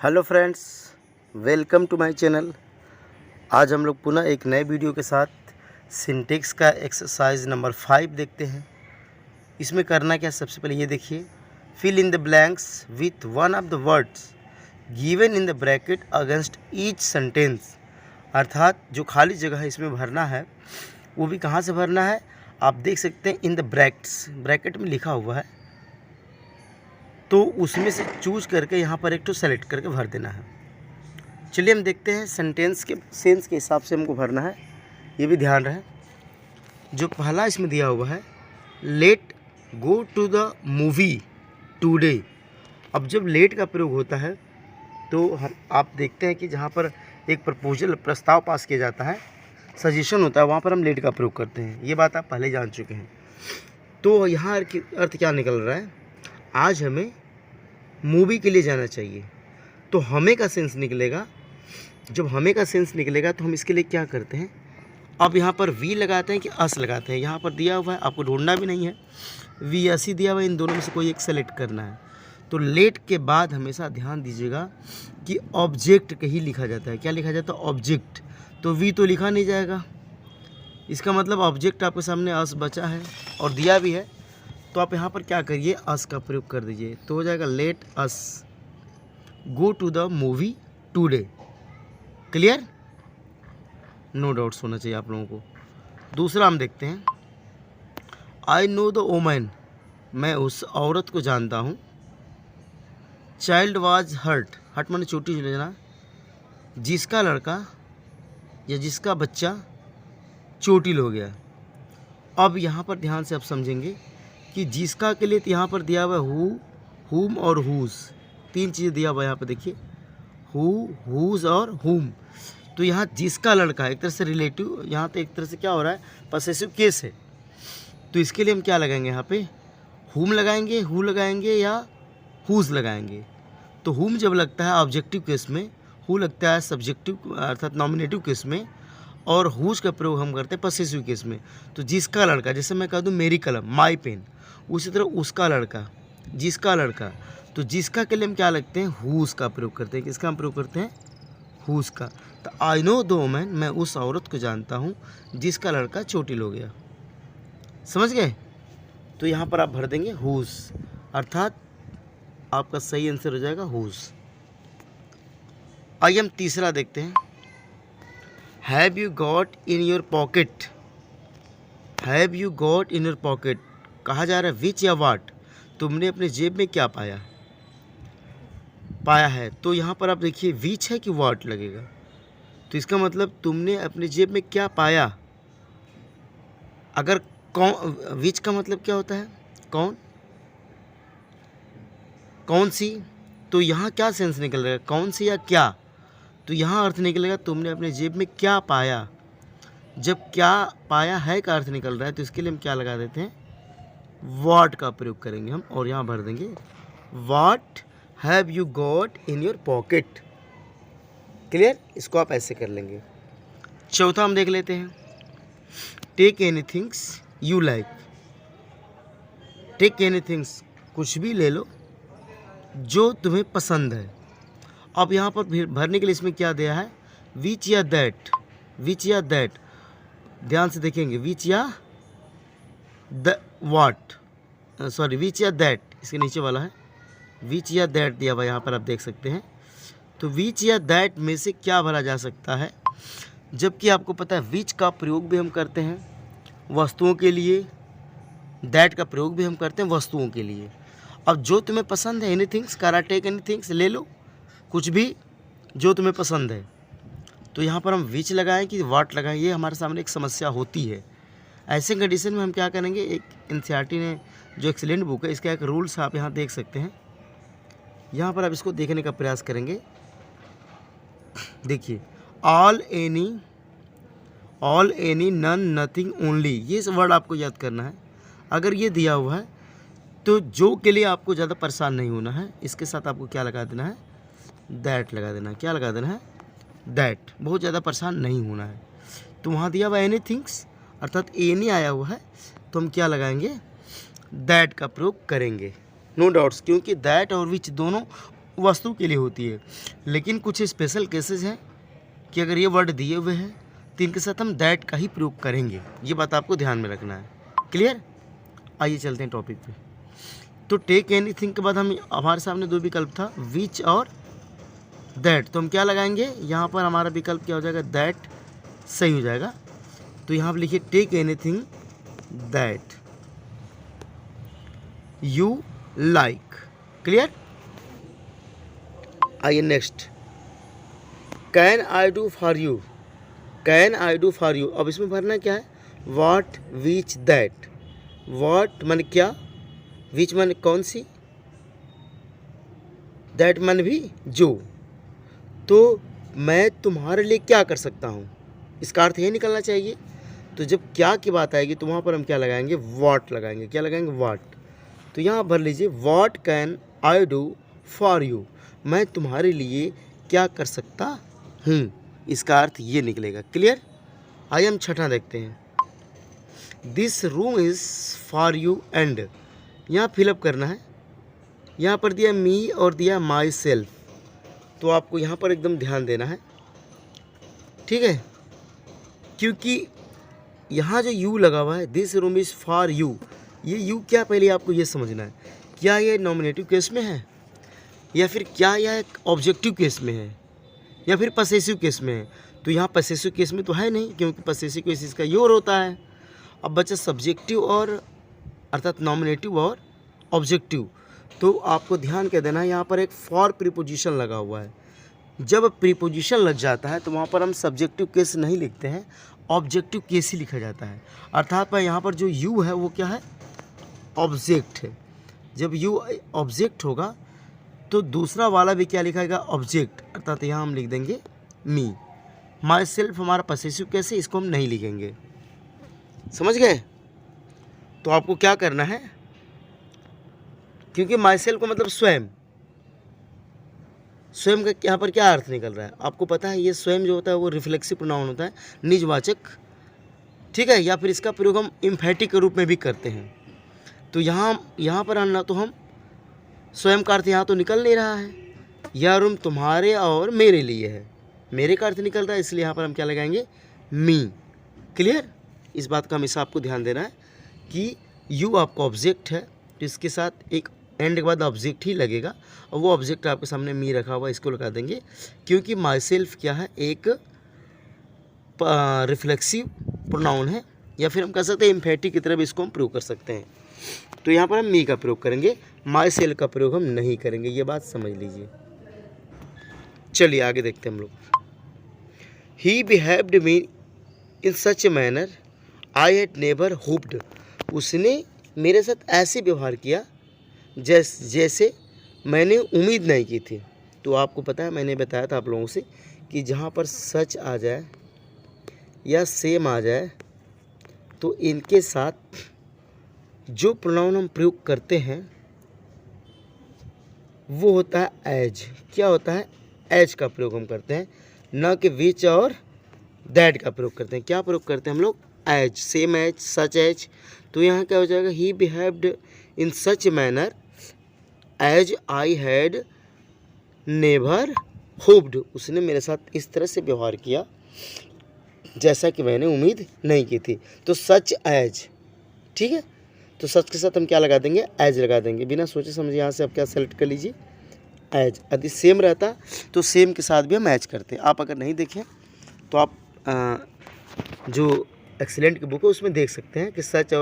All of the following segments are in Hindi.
Hello friends, welcome to my channel. आज हम लोग पुनः एक नए वीडियो के साथ सिंटेक्स का एक्सरसाइज नंबर 5 देखते हैं। इसमें करना क्या, सबसे पहले ये देखिए, fill in the blanks with one of the words given in the bracket against each sentence. अर्थात जो खाली जगह है इसमें भरना है, वो भी कहाँ से भरना है आप देख सकते हैं, इन द ब्रैकेट्स, ब्रैकेट में लिखा हुआ है, तो उसमें से चूज करके यहाँ पर एक तो सेलेक्ट करके भर देना है। चलिए हम देखते हैं, सेंटेंस के सेंस के हिसाब से हमको भरना है, ये भी ध्यान रहे। जो पहला इसमें दिया हुआ है, let go to the movie today. अब जब लेट का प्रयोग होता है तो आप देखते हैं कि जहाँ पर एक प्रपोजल प्रस्ताव पास किया जाता है, सजेशन होता है, वहाँ पर हम लेट का प्रयोग करते हैं। ये बात आप पहले जान चुके हैं। तो यहाँ अर्थ क्या निकल रहा है, आज हमें मूवी के लिए जाना चाहिए। तो हमें का सेंस निकलेगा। जब हमें का सेंस निकलेगा तो हम इसके लिए क्या करते हैं, अब यहाँ पर वी लगाते हैं कि अस लगाते हैं। यहाँ पर दिया हुआ है, आपको ढूंढना भी नहीं है, वी अस ही दिया हुआ है, इन दोनों में से कोई एक सेलेक्ट करना है। तो लेट के बाद हमेशा ध्यान दीजिएगा कि ऑब्जेक्ट का ही लिखा जाता है। क्या लिखा जाता है, ऑब्जेक्ट। तो वी तो लिखा नहीं जाएगा, इसका मतलब ऑब्जेक्ट आपके सामने अस बचा है और दिया भी है। तो आप यहाँ पर क्या करिए, अस का प्रयोग कर दीजिए, तो हो जाएगा let us go to the movie today. Clear, no doubts होना चाहिए आप लोगों को। दूसरा हम देखते हैं, आई नो द वोमैन, मैं उस औरत को जानता हूँ। चाइल्ड वाज हर्ट, हर्ट माने चोटी चले जाना, जिसका लड़का या जिसका बच्चा चोटिल हो गया। अब यहाँ पर ध्यान से आप समझेंगे कि जिसका के लिए यहाँ पर दिया हुआ है हु, हुम और हुज, तीन चीज़ें दिया हुआ है यहाँ पर देखिए, हु, हुज और हुम। तो यहाँ जिसका लड़का है, एक तरह से रिलेटिव, यहाँ तो एक तरह से क्या हो रहा है, पसेसिव केस है। तो इसके लिए हम क्या लगाएंगे, यहाँ पे हुम लगाएंगे, हु लगाएंगे या हुज लगाएंगे। तो हुम जब लगता है ऑब्जेक्टिव केस में, हु लगता है सब्जेक्टिव अर्थात नॉमिनेटिव केस में, और हुज का प्रयोग हम करते हैं पसेसिव केस में। तो जिसका लड़का, जैसे मैं कह दूँ मेरी कलम, माई पेन, उसी तरह उसका लड़का, जिसका लड़का। तो जिसका के लिए हम क्या लगते हैं, हुज का प्रयोग करते हैं। किसका हम प्रयोग करते हैं, हुज का। तो आई नो द वोमैन, मैं उस औरत को जानता हूँ जिसका लड़का चोटिल हो गया। समझ गए। तो यहाँ पर आप भर देंगे हुज, अर्थात आपका सही आंसर हो जाएगा हुज। आइए हम तीसरा देखते हैं, have you got in your pocket. Have you got in your pocket कहा जा रहा है विच या वाट, तुमने अपने जेब में क्या पाया, पाया है। तो यहाँ पर आप देखिए विच है कि वाट लगेगा, तो इसका मतलब तुमने अपने जेब में क्या पाया। अगर कौन, विच का मतलब क्या होता है, कौन, कौन सी। तो यहाँ क्या सेंस निकल रहा है, कौन सी या क्या। तो यहाँ अर्थ निकलेगा तुमने अपने जेब में क्या पाया। जब क्या पाया है का अर्थ निकल रहा है, तो इसके लिए हम क्या लगा देते हैं, व्हाट का प्रयोग करेंगे हम, और यहाँ भर देंगे what have you got in your pocket. Clear, इसको आप ऐसे कर लेंगे। चौथा हम देख लेते हैं, टेक एनीथिंग्स यू लाइक। टेक एनीथिंग्स, कुछ भी ले लो जो तुम्हें पसंद है। अब यहाँ पर भरने के लिए इसमें क्या दिया है, विच या दैट, विच या दैट। ध्यान से देखेंगे, विच या द वाट, सॉरी विच या दैट, इसके नीचे वाला है विच या दैट दिया हुआ, यहाँ पर आप देख सकते हैं। तो विच या दैट में से क्या भरा जा सकता है, जबकि आपको पता है विच का प्रयोग भी हम करते हैं वस्तुओं के लिए, दैट का प्रयोग भी हम करते हैं वस्तुओं के लिए। अब जो तुम्हें पसंद है, एनीथिंग्स, करा टेक एनीथिंग्स, ले लो कुछ भी जो तुम्हें पसंद है। तो यहाँ पर हम विच लगाएं कि वाट लगाएं, ये हमारे सामने एक समस्या होती है। ऐसे कंडीशन में हम क्या करेंगे, एक एनसीईआरटी ने जो एक्सीलेंट बुक है, इसका एक रूल्स आप यहाँ देख सकते हैं। यहाँ पर आप इसको देखने का प्रयास करेंगे। देखिए, all any none nothing only, ये वर्ड आपको याद करना है। अगर ये दिया हुआ है तो जो के लिए आपको ज़्यादा परेशान नहीं होना है, इसके साथ आपको क्या लगा देना है, दैट लगा देना है। क्या लगा देना है, दैट, बहुत ज़्यादा परेशान नहीं होना है। तो वहाँ दिया हुआ एनीथिंग्स, अर्थात एनी आया हुआ है, तो हम क्या लगाएंगे, दैट का प्रयोग करेंगे। नो डाउट्स, क्योंकि दैट और विच दोनों वस्तु के लिए होती है। लेकिन कुछ स्पेशल केसेस हैं कि अगर ये वर्ड दिए हुए हैं तो इनके साथ हम दैट का ही प्रयोग करेंगे। ये बात आपको ध्यान में रखना है। क्लियर? आइए चलते हैं टॉपिक पे। तो टेक एनीथिंग के बाद हम हमारे सामने दो विकल्प था, विच और दैट। तो हम क्या लगाएंगे, यहाँ पर हमारा विकल्प क्या हो जाएगा, दैट सही हो जाएगा। तो यहाँ पर लिखिए take anything that you like. Clear? आइए next, can I do for you. Can I do for you. अब इसमें भरना क्या है, व्हाट, विच, दैट। व्हाट माने क्या, विच माने कौन सी, दैट माने भी जो। तो मैं तुम्हारे लिए क्या कर सकता हूँ, इसका अर्थ ये निकलना चाहिए। तो जब क्या की बात आएगी तो वहाँ पर हम क्या लगाएंगे, व्हाट लगाएंगे। क्या लगाएंगे, व्हाट। तो यहाँ भर लीजिए what can I do for you. मैं तुम्हारे लिए क्या कर सकता हूँ, इसका अर्थ ये निकलेगा। क्लियर? आइए हम छठा देखते हैं, this room is for you and. यहाँ फिलअप करना है। यहाँ पर दिया मी और दिया माई सेल्फ। तो आपको यहाँ पर एकदम ध्यान देना है, ठीक है, क्योंकि यहाँ जो यू लगा हुआ है, this room is for you, ये यू क्या, पहले आपको ये समझना है, क्या ये नॉमिनेटिव केस में है या फिर क्या यह ऑब्जेक्टिव केस में है या फिर पसेसिव केस में है। तो यहाँ पसेसिव केस में तो है नहीं, क्योंकि पसेसिव केस इसका योर होता है। अब बचा सब्जेक्टिव और अर्थात नॉमिनेटिव और ऑब्जेक्टिव। तो आपको ध्यान क्या देना है, यहाँ पर एक फॉर प्रीपोजिशन लगा हुआ है। जब प्रीपोजिशन लग जाता है तो वहाँ पर हम सब्जेक्टिव केस नहीं लिखते हैं, ऑब्जेक्टिव केस ही लिखा जाता है। अर्थात यहाँ पर जो यू है वो क्या है, ऑब्जेक्ट है। जब यू ऑब्जेक्ट होगा तो दूसरा वाला भी क्या लिखाएगा, ऑब्जेक्ट। अर्थात यहाँ हम लिख देंगे मी। माई सेल्फ हमारा पसेसिव केस है, इसको हम नहीं लिखेंगे। समझ गए? तो आपको क्या करना है, क्योंकि माई सेल्फ का मतलब स्वयं, स्वयं का यहाँ पर क्या अर्थ निकल रहा है आपको पता है। ये स्वयं जो होता है वो रिफ्लेक्सिव प्रोनाउन होता है, निजवाचक, ठीक है, या फिर इसका प्रयोग हम एम्फेटिक के रूप में भी करते हैं। तो यहाँ पर आना, तो हम स्वयं का अर्थ यहाँ तो निकल नहीं रहा है, यह रूम तुम्हारे और मेरे लिए है, मेरे का अर्थ निकल रहा है, इसलिए यहाँ पर हम क्या लगाएंगे, मी। क्लियर? इस बात का हमेशा आपको ध्यान देना है कि यू आपका ऑब्जेक्ट है, तो इसके साथ एक एंड के बाद ऑब्जेक्ट ही लगेगा, और वो ऑब्जेक्ट आपके सामने मी रखा हुआ, इसको लगा देंगे। क्योंकि माई सेल्फ क्या है, एक रिफ्लेक्सिव प्रोनाउन है, या फिर हम कह सकते हैं एम्फेटिक की तरह भी इसको हम प्रयोग कर सकते हैं। तो यहाँ पर हम मी का प्रयोग करेंगे, माई सेल्फ का प्रयोग हम नहीं करेंगे, ये बात समझ लीजिए। चलिए आगे देखते हैं हम लोग। He behaved me in such a manner I had never hoped. उसने मेरे साथ ऐसे व्यवहार किया जैसे मैंने उम्मीद नहीं की थी। तो आपको पता है, मैंने बताया था आप लोगों से कि जहाँ पर सच आ जाए या सेम आ जाए तो इनके साथ जो प्रोनाउन हम प्रयोग करते हैं वो होता है एज। क्या होता है, एज का प्रयोग हम करते हैं, न कि विच और दैट का प्रयोग करते हैं। क्या प्रयोग करते हैं हम लोग, as, same as, such as. तो यहाँ क्या हो जाएगा, he behaved in such manner as I had never hoped. उसने मेरे साथ इस तरह से व्यवहार किया जैसा कि मैंने उम्मीद नहीं की थी। तो सच एज, ठीक है, तो सच के साथ हम क्या लगा देंगे, एज लगा देंगे, बिना सोचे समझे। यहाँ से आप क्या सेलेक्ट कर लीजिए, एज। यदि सेम रहता तो सेम के साथ भी हम मैच करते। आप अगर नहीं देखें तो आप जो एक्सीलेंट की बुक है उसमें देख सकते हैं कि सच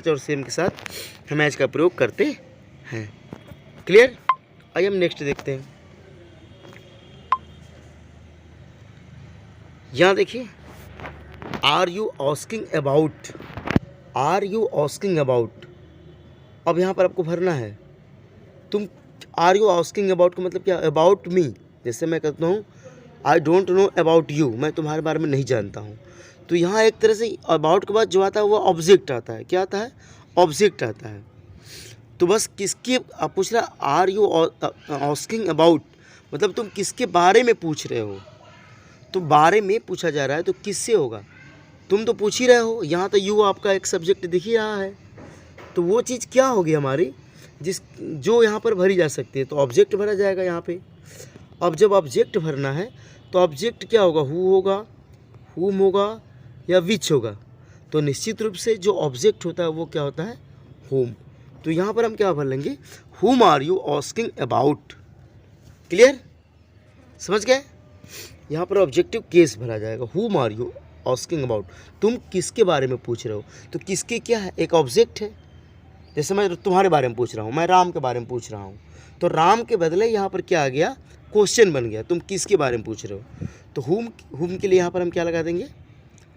और सेम के साथ हम एज का प्रयोग करते हैं। क्लियर? आइए हम नेक्स्ट देखते हैं। यहाँ देखिए, are you asking about, are you asking about. अब यहाँ पर आपको भरना है, तुम आर यू आस्किंग अबाउट का मतलब क्या, अबाउट मी। जैसे मैं कहता हूँ I don't know about you, मैं तुम्हारे बारे में नहीं जानता हूँ। तो यहाँ एक तरह से अबाउट के बाद जो आता है वो ऑब्जेक्ट आता है। क्या आता है, ऑब्जेक्ट आता है। तो बस किसके आप पूछ रहे, आर यू आस्किंग अबाउट मतलब तुम किसके बारे में पूछ रहे हो। तो बारे में पूछा जा रहा है तो किससे होगा, तुम तो पूछ ही रहे हो। यहाँ तो यू आपका एक सब्जेक्ट दिख ही रहा है, तो वो चीज़ क्या होगी हमारी, जो यहाँ पर भरी जा सकती है, तो ऑब्जेक्ट भरा जाएगा यहाँ पे। अब जब ऑब्जेक्ट भरना है तो ऑब्जेक्ट क्या होगा, हु होगा, हुम होगा या विच होगा। तो निश्चित रूप से जो ऑब्जेक्ट होता है वो क्या होता है, हुम। तो यहाँ पर हम क्या भर लेंगे, whom are you asking about. Clear, समझ गए। यहाँ पर ऑब्जेक्टिव केस भरा जाएगा, हुम आर यू आस्किंग अबाउट, तुम किसके बारे में पूछ रहे हो। तो किसके क्या है, एक ऑब्जेक्ट है। जैसे मैं तुम्हारे बारे में पूछ रहा हूँ, मैं राम के बारे में पूछ रहा हूँ, तो राम के बदले यहाँ पर क्या आ गया, क्वेश्चन बन गया, तुम किसके बारे में पूछ रहे हो। तो हुम के लिए यहाँ पर हम क्या लगा देंगे,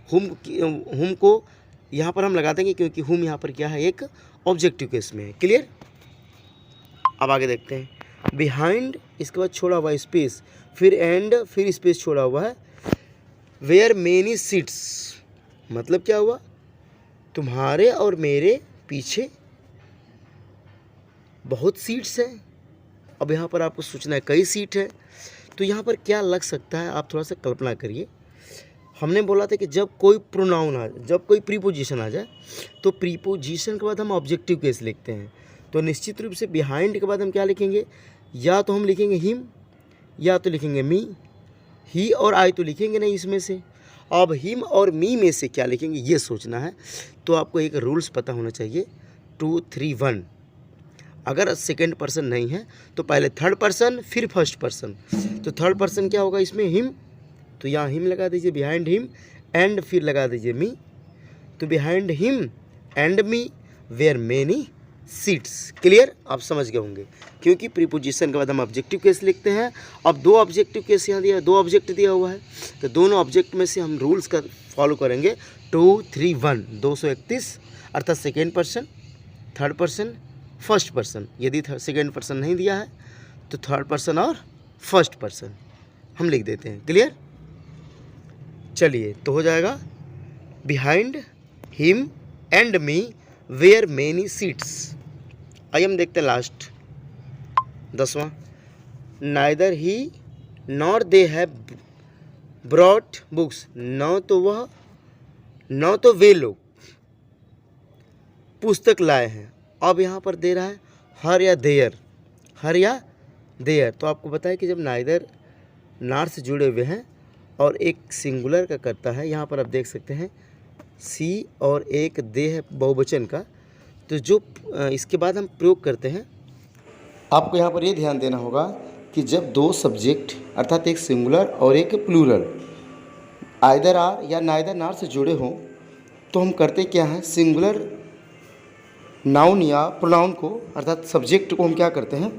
हुम को यहाँ पर हम लगा देंगे, क्योंकि हुम यहाँ पर क्या है, एक ऑब्जेक्टिव केस में है। क्लियर। अब आगे देखते हैं, बिहाइंड, इसके बाद छोड़ा हुआ स्पेस, फिर एंड, फिर स्पेस छोड़ा हुआ है, वेयर मेनी सीट्स, मतलब क्या हुआ, तुम्हारे और मेरे पीछे बहुत सीट्स हैं। अब यहाँ पर आपको सोचना है कई सीट है, तो यहाँ पर क्या लग सकता है, आप थोड़ा सा कल्पना करिए। हमने बोला था कि जब कोई प्रोनाउन आ जाए, जब कोई प्रीपोजिशन आ जाए, तो प्रीपोजिशन के बाद हम ऑब्जेक्टिव केस लिखते हैं। तो निश्चित रूप से बिहाइंड के बाद हम क्या लिखेंगे, या तो हम लिखेंगे हिम, या तो लिखेंगे मी, ही और आई तो लिखेंगे नहीं इसमें से। अब हिम और मी में से क्या लिखेंगे ये सोचना है। तो आपको एक रूल्स पता होना चाहिए, 2 3 1। अगर सेकंड पर्सन नहीं है तो पहले थर्ड पर्सन फिर फर्स्ट पर्सन। तो थर्ड पर्सन क्या होगा इसमें, हिम, तो यहाँ हिम लगा दीजिए, बिहाइंड हिम, एंड फिर लगा दीजिए मी। तो behind him and me were many seats. Clear, आप समझ गए होंगे, क्योंकि प्रीपोजिशन के बाद हम ऑब्जेक्टिव केस लिखते हैं। अब दो ऑब्जेक्टिव केस यहाँ दिया, दो ऑब्जेक्ट दिया हुआ है, तो दोनों ऑब्जेक्ट में से हम रूल्स का फॉलो करेंगे। 2 3 1, 231, अर्थात second person, third person, first person. यदि सेकेंड पर्सन नहीं दिया है तो थर्ड पर्सन और फर्स्ट पर्सन हम लिख देते हैं। क्लियर, चलिए तो हो जाएगा, behind him and me were many seats. आइए हम देखते हैं लास्ट 10वां, neither he nor they have brought books, न तो वे लोग पुस्तक लाए हैं। अब यहाँ पर दे रहा है हर या देयर, हर या देयर। तो आपको पता है कि जब नाइदर नार से जुड़े हुए हैं और एक सिंगुलर का करता है, यहाँ पर आप देख सकते हैं सी और एक दे है बहुवचन का, तो जो इसके बाद हम प्रयोग करते हैं, आपको यहाँ पर ये ध्यान देना होगा कि जब दो सब्जेक्ट अर्थात एक सिंगुलर और एक प्लूरल आइदर आर या नाइदर नार से जुड़े हों, तो हम करते क्या हैं, सिंगुलर नाउन या प्रोनाउन को अर्थात सब्जेक्ट को हम क्या करते हैं,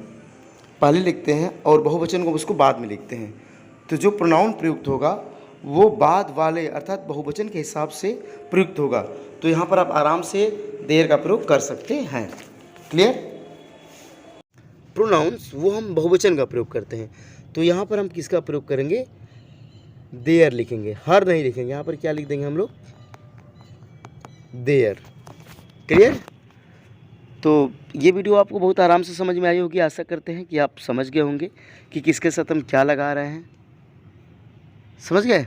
पहले लिखते हैं और बहुवचन को उसको बाद में लिखते हैं। तो जो प्रोनाउन प्रयुक्त होगा वो बाद वाले अर्थात बहुवचन के हिसाब से प्रयुक्त होगा। तो यहाँ पर आप आराम से देयर का प्रयोग कर सकते हैं। क्लियर, प्रोनाउंस वो हम बहुवचन का प्रयोग करते हैं, तो यहाँ पर हम किसका प्रयोग करेंगे, देयर लिखेंगे, हर नहीं लिखेंगे। यहाँ पर क्या लिख देंगे हम लोग, देयर। क्लियर, तो ये वीडियो आपको बहुत आराम से समझ में आई होगी। आशा करते हैं कि आप समझ गए होंगे कि किसके साथ हम क्या लगा रहे हैं। समझ गए,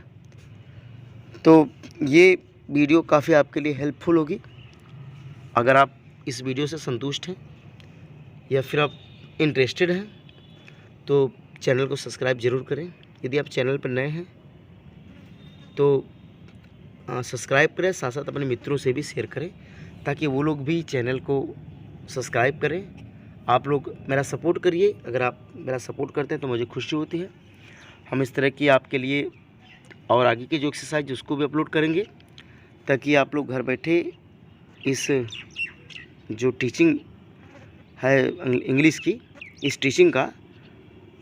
तो ये वीडियो काफ़ी आपके लिए हेल्पफुल होगी। अगर आप इस वीडियो से संतुष्ट हैं या फिर आप इंटरेस्टेड हैं तो चैनल को सब्सक्राइब ज़रूर करें। यदि आप चैनल पर नए हैं तो सब्सक्राइब करें, साथ साथ अपने मित्रों से भी शेयर करें ताकि वो लोग भी चैनल को सब्सक्राइब करें। आप लोग मेरा सपोर्ट करिए, अगर आप मेरा सपोर्ट करते हैं तो मुझे खुशी होती है। हम इस तरह की आपके लिए और आगे की जो एक्सरसाइज उसको भी अपलोड करेंगे ताकि आप लोग घर बैठे इस जो टीचिंग है इंग्लिश की, इस टीचिंग का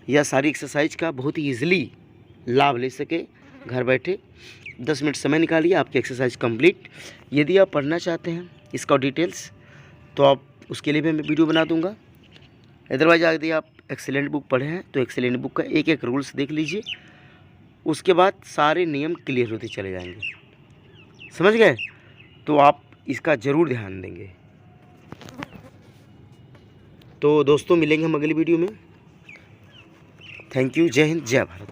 या सारी एक्सरसाइज का बहुत ही ईजिली लाभ ले सके। घर बैठे 10 मिनट समय निकालिए, आपकी एक्सरसाइज कंप्लीट। यदि आप पढ़ना चाहते हैं इसका डिटेल्स तो आप उसके लिए भी मैं वीडियो बना दूंगा। अदरवाइज यदि आप एक्सेलेंट बुक पढ़े हैं तो एक्सेलेंट बुक का एक एक रूल्स देख लीजिए, उसके बाद सारे नियम क्लियर होते चले जाएंगे। समझ गए, तो आप इसका ज़रूर ध्यान देंगे। तो दोस्तों मिलेंगे हम अगली वीडियो में। थैंक यू, जय हिंद, जय भारत।